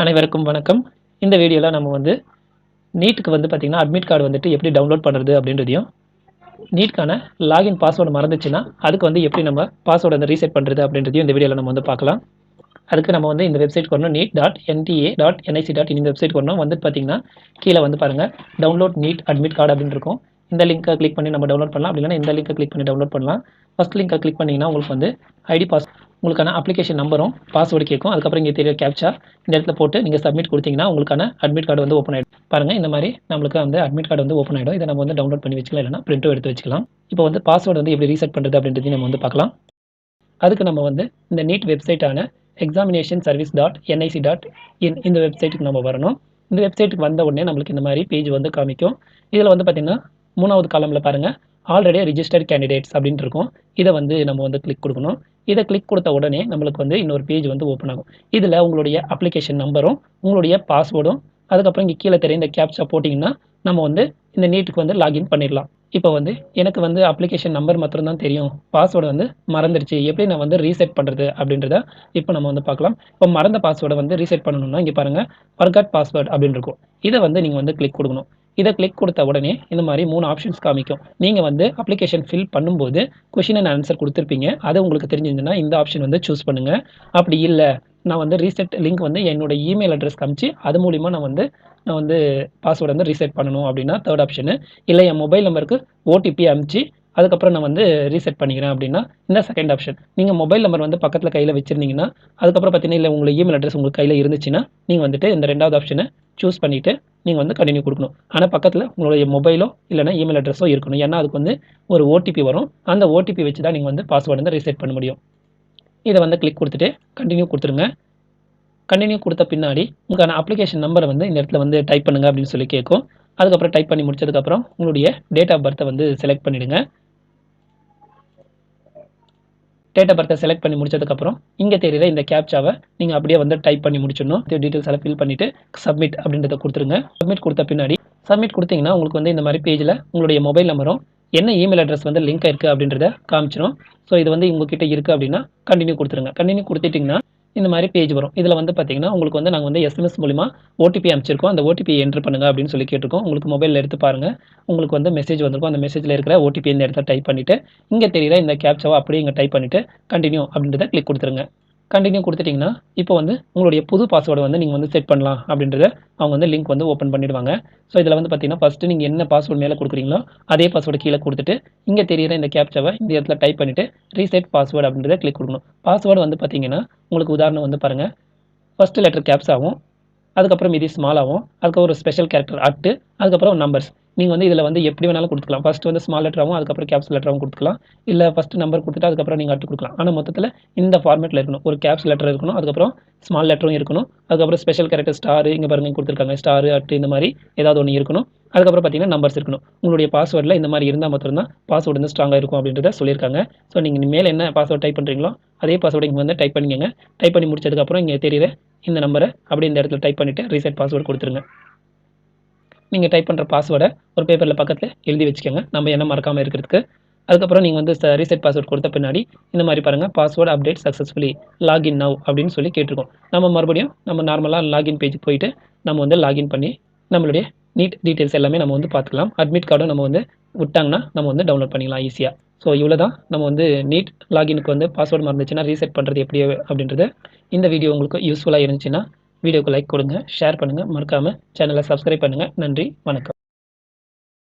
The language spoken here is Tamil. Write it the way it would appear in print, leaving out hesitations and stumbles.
அனைவருக்கும் வணக்கம். இந்த வீடியோல நம்ம வந்து நீட்க்கு வந்து பார்த்தீங்கன்னா, அட்மிட் கார்டு வந்துட்டு எப்படி டவுன்லோட் பண்றது அப்படின்றதையும், நீட்க்கான லாகின் பாஸ்வேர்ட் மறந்துச்சுன்னா, அதுக்கு வந்து எப்படி நம்ம பாஸ்வேர்ட் வந்து ரீசெட் பண்றது அப்படின்றதையும் இந்த வீடியோல நம்ம வந்து பார்க்கலாம். அதுக்கு நம்ம வந்து இந்த வெப்சைட்க்கு வரணும். neet.nta.nic.in இந்த வெப்சைட்க்கு வரணும். வந்துட்டு பார்த்தீங்கன்னா, கீழ வந்து பாருங்க டவுன்லோட் நீட் அட்மிட் கார்டு அப்படின்னு இருக்கும். இந்த லிங்கை கிளிக் பண்ணி நம்ம டவுன்லோட் பண்ணலாம். அப்படி இல்லைன்னா இந்த லிங்கை கிளிக் பண்ணி டவுன்லோட் பண்ணலாம். ஃபர்ஸ்ட் லிங்கை கிளிக் பண்ணீங்கன்னா உங்களுக்கு வந்து ஐடி பாஸ் உங்களுக்கான அப்ளிகேஷன் நம்பரும் பாஸ்வேர்டு கேட்கும். அதுக்கப்புறம் இங்கே தெரிய கேப்ச்சா இந்த இடத்துல போட்டு நீங்கள் சப்மிட் கொடுத்தீங்கன்னா உங்களுக்கான அட்மிட் கார்டு வந்து ஓப்பன் ஆகிடும். பாருங்கள் இந்த மாதிரி நம்மளுக்கு வந்து அட்மிட் கார்டு வந்து ஓப்பன் ஆகிடும். இதை நம்ம வந்து டவுன்லோட் பண்ணி வச்சுக்கலாம், இல்லைனா பிரிண்ட்டும் எடுத்து வச்சுக்கலாம். இப்போ வந்து பாஸ்வேர்டு வந்து எப்படி ரீசெட் பண்ணுறது அப்படின்றதையும் நம்ம வந்து பார்க்கலாம். அதுக்கு நம்ம வந்து இந்த நீட் வெப்சைட்டான examinationservice.nic.in இந்த வெப்சைட்டுக்கு நம்ம வரணும். இந்த வெப்சைட்டுக்கு வந்த உடனே நம்மளுக்கு இந்த மாதிரி பேஜ் வந்து காமிக்கும். இதில் வந்து பார்த்தீங்கன்னா 3வது காலமில் பாருங்கள் ஆல்ரெடி ரிஜிஸ்டர்ட் கேண்டிடேட்ஸ் அப்படின்ட்டு இருக்கும். இதை வந்து நம்ம வந்து கிளிக் கொடுக்கணும். இதை கிளிக் கொடுத்த உடனே நம்மளுக்கு வந்து இன்னொரு பேஜ் வந்து ஓப்பன் ஆகும். இதில் உங்களுடைய அப்ளிகேஷன் நம்பரும் உங்களுடைய பாஸ்வேர்டும் அதுக்கப்புறம் இங்கே கீழே தெரிய இந்த கேப்ச்சா போட்டிங்கன்னா நம்ம வந்து இந்த நீட்டுக்கு வந்து லாகின் பண்ணிடலாம். இப்போ வந்து எனக்கு வந்து அப்ளிகேஷன் நம்பர் மாத்திரம் தான் தெரியும், பாஸ்வேர்டு வந்து மறந்துடுச்சு, எப்படி நான் வந்து ரீசெட் பண்ணுறது அப்படின்றத இப்போ நம்ம வந்து பார்க்கலாம். இப்போ மறந்த பாஸ்வேர்டை வந்து ரீசெட் பண்ணணும்னா இங்கே பாருங்கள் ஃபர்காட் பாஸ்வேர்டு அப்படின்னு இருக்கும். இதை வந்து நீங்கள் வந்து கிளிக் கொடுக்கணும். இதை கிளிக் கொடுத்த உடனே இந்த மாதிரி 3 ஆப்ஷன்ஸ் காமிக்கும். நீங்கள் வந்து அப்ளிகேஷன் ஃபில் பண்ணும்போது கொஷின் அண்ட் ஆன்சர் கொடுத்துருப்பீங்க. அது உங்களுக்கு தெரிஞ்சிருந்துன்னா இந்த ஆப்ஷன் வந்து சூஸ் பண்ணுங்கள். அப்படி இல்லை நான் வந்து ரீசெட் லிங்க் வந்து என்னோட இமெயில் அட்ரஸ் காமிச்சு அது மூலிமா நான் வந்து பாஸ்வேர்டு வந்து ரீசெட் பண்ணணும் அப்படின்னா தேர்ட் ஆப்ஷனு. இல்லை என் மொபைல் நம்பருக்கு ஓடிபி அனுப்பிச்சு அதுக்கப்புறம் நான் வந்து ரீசெட் பண்ணிக்கிறேன் அப்படின்னா இந்த செகண்ட் ஆப்ஷன். நீங்கள் மொபைல் நம்பர் வந்து பக்கத்தில் கையில் வச்சுருந்தீங்கன்னா அதுக்கப்புறம் பார்த்தீங்கன்னா இல்லை உங்களுக்கு இமெயில் அட்ரஸ் உங்களுக்கு கையில் இருந்துச்சுன்னா நீங்கள் வந்துட்டு இந்த 2வது ஆப்ஷனை சூஸ் பண்ணிவிட்டு நீங்கள் வந்து கண்டினியூ கொடுக்கணும். ஆனால் பக்கத்தில் உங்களுடைய மொபைலோ இல்லைனா இமெயில் அட்ரஸோ இருக்கணும். ஏன்னா அதுக்கு வந்து ஒரு ஓடிபி வரும். அந்த ஓடிபி வச்சு தான் நீங்கள் வந்து பாஸ்வேர்டு வந்து ரீசெட் பண்ண முடியும். இதை வந்து கிளிக் கொடுத்துட்டு கண்டினியூ கொடுத்துருங்க. கண்டினியூ கொடுத்த பின்னாடி உங்களுக்கான அப்ளிகேஷன் நம்பரை வந்து இந்த இடத்துல வந்து டைப் பண்ணுங்கள் அப்படின்னு சொல்லி கேட்கும். அதுக்கப்புறம் டைப் பண்ணி முடிச்சதுக்கப்புறம் உங்களுடைய டேட் ஆஃப் பர்த்தை வந்து செலக்ட் பண்ணிவிடுங்க. டேட் ஆஃப் பர்த்தை செலக்ட் பண்ணி முடிச்சதுக்கப்புறம் இங்கே தெரியுற இந்த கேப்ச்சாவை நீங்கள் அப்படியே வந்து டைப் பண்ணி முடிச்சிடணும். டீட்டெயில்ஸ் எல்லாம் ஃபில் பண்ணிவிட்டு சப்மிட் அப்படின்றத கொடுத்துருங்க. சப்மிட் கொடுத்த பின்னாடி சப்மிட் கொடுத்தீங்கன்னா உங்களுக்கு வந்து இந்த மாதிரி பேஜில் உங்களுடைய மொபைல் நம்பரும் என்ன இமெயில் அட்ரஸ் வந்து லிங்க் இருக்குது அப்படின்றத காமிச்சிடும். ஸோ இது வந்து உங்ககிட்ட இருக்குது அப்படின்னா கண்டினியூ கொடுத்துருங்க. கண்டினியூ கொடுத்துட்டிங்கன்னா இந்த மாதிரி பேஜ் வரும். இதில் வந்து பார்த்தீங்கன்னா உங்களுக்கு வந்து நாங்கள் வந்து எஸ்எம்எஸ் மூலிமா ஓடிபி அனுப்பிச்சிருக்கோம். அந்த ஓடிபி என்ட்ரு பண்ணுங்கள் அப்படின்னு சொல்லி கேட்டிருக்கோம். உங்களுக்கு மொபைலில் எடுத்து பாருங்கள். உங்களுக்கு வந்து மெசேஜ் வந்திருக்கும். அந்த மெசேஜில் இருக்கிற ஓடிபி இந்த இடத்துல டைப் பண்ணிவிட்டு இங்கே தெரியுற இந்த கேப்ச்சாவை அப்படியே இங்கே டைப் பண்ணிவிட்டு கண்டினியூ அப்படின்றத கிளிக் கொடுத்துருங்க. கண்டினியூ கொடுத்துட்டிங்கன்னா இப்போ வந்து உங்களுடைய புது பாஸ்வேர்டை வந்து நீங்கள் வந்து செட் பண்ணலாம் அப்படின்றத அவங்க வந்து லிங்க் வந்து ஓப்பன் பண்ணிடுவாங்க. ஸோ இதில் வந்து பார்த்தீங்கன்னா ஃபஸ்ட்டு நீங்கள் என்ன பாஸ்வேர்டு மேலே கொடுக்குறீங்களோ அதே பாஸ்வேர்டு கீழே கொடுத்துட்டு இங்கே தெரியுற இந்த கேப்ச்சாவை இந்த இடத்துல டைப் பண்ணிவிட்டு ரீசெட் பாஸ்வேர்டு அப்படின்றத கிளிக் கொடுக்கணும். பாஸ்வேர்டு வந்து பார்த்தீங்கன்னா உங்களுக்கு உதாரணம் வந்து பாருங்கள் ஃபஸ்ட்டு லெட்டர் கேப்ஸாகவும் அதுக்கப்புறம் இது ஸ்மாலாகவும் அதுக்கப்புறம் ஒரு ஸ்பெஷல் கேரக்டர் அட்டு அதுக்கப்புறம் நம்பர்ஸ். நீங்கள் வந்து இதில் வந்து எப்படி வேணாலும் கொடுத்துக்கலாம். ஃபஸ்ட்டு வந்து ஸ்மால் லெட்டராகவும் அதுக்கப்புறம் கேப்ஸ் லெட்டராகவும் கொடுத்துக்கலாம். இல்லை ஃபஸ்ட்டு நம்பர் கொடுத்துட்டு அதுக்கப்புறம் நீங்கள் அட்டு கொடுக்கலாம். ஆனால் மொத்தத்தில் இந்த ஃபார்மேட்டில் இருக்கணும். ஒரு கேப்ஸ் லெட்டர் இருக்கணும், அதுக்கப்புறம் ஸ்மால் லெட்டரும் இருக்கணும், அதுக்கப்புறம் ஸ்பெஷல் கேரக்டர் ஸ்டாரு இங்கே பாருங்க கொடுத்துருக்காங்க ஸ்டாரு அட்டு இந்த மாதிரி ஏதாவது ஒன்று இருக்கணும். அதுக்கப்புறம் பார்த்தீங்கன்னா நம்பர்ஸ் இருக்கணும். உங்களுடைய பாஸ்வேர்டில் இந்த மாதிரி இருந்தால் மட்டும்தான் பாஸ்வேர்டு வந்து ஸ்ட்ராங்காக இருக்கும் அப்படின்றத சொல்லியிருக்காங்க. ஸோ நீங்கள் மேலே என்ன பாஸ்வேர்டு டைப் பண்ணுறீங்களோ அதே பாஸ்வேர்டு இங்கே வந்து டைப் பண்ணிக்கங்க. டைப் பண்ணி முடிச்சதுக்கப்புறம் இங்கே தெரியுற இந்த நம்பரை அப்படியே இந்த இடத்துல டைப் பண்ணிவிட்டு ரீசெட் பாஸ்வேர்டு கொடுத்துருங்க. நீங்கள் டைப் பண்ணுற பாஸ்வேர்டை ஒரு பேப்பரில் பக்கத்தில் எழுதி வச்சுக்கோங்க, நம்ம என்ன மறக்காமல் இருக்கிறதுக்கு. அதுக்கப்புறம் நீங்கள் வந்து ரீசெட் பாஸ்வேர்டு கொடுத்த பின்னாடி இந்த மாதிரி பாருங்கள் password update successfully login now அப்படின்னு சொல்லி கேட்டிருக்கோம். நம்ம மறுபடியும் நம்ம நார்மலாக லாகின் பேஜுக்கு போயிட்டு நம்ம வந்து லாகின் பண்ணி நம்மளுடைய நீட் டீட்டெயில்ஸ் எல்லாமே நம்ம வந்து பார்த்துக்கலாம். அட்மிட் கார்டும் நம்ம வந்து விட்டாங்கன்னா நம்ம வந்து டவுன்லோட் பண்ணிக்கலாம் ஈஸியாக. ஸோ இவ்வளோ தான் நம்ம வந்து நீட் லாகினுக்கு வந்து பாஸ்வேர்டு மறந்துச்சுன்னா ரீசெட் பண்ணுறது எப்படி அப்படின்றது. இந்த வீடியோ உங்களுக்கு யூஸ்ஃபுல்லாக இருந்துச்சுன்னா வீடியோக்கு லைக் கொடுங்க, ஷேர் பண்ணுங்கள், மறக்காமல் சேனலை சப்ஸ்கிரைப் பண்ணுங்கள். நன்றி, வணக்கம்.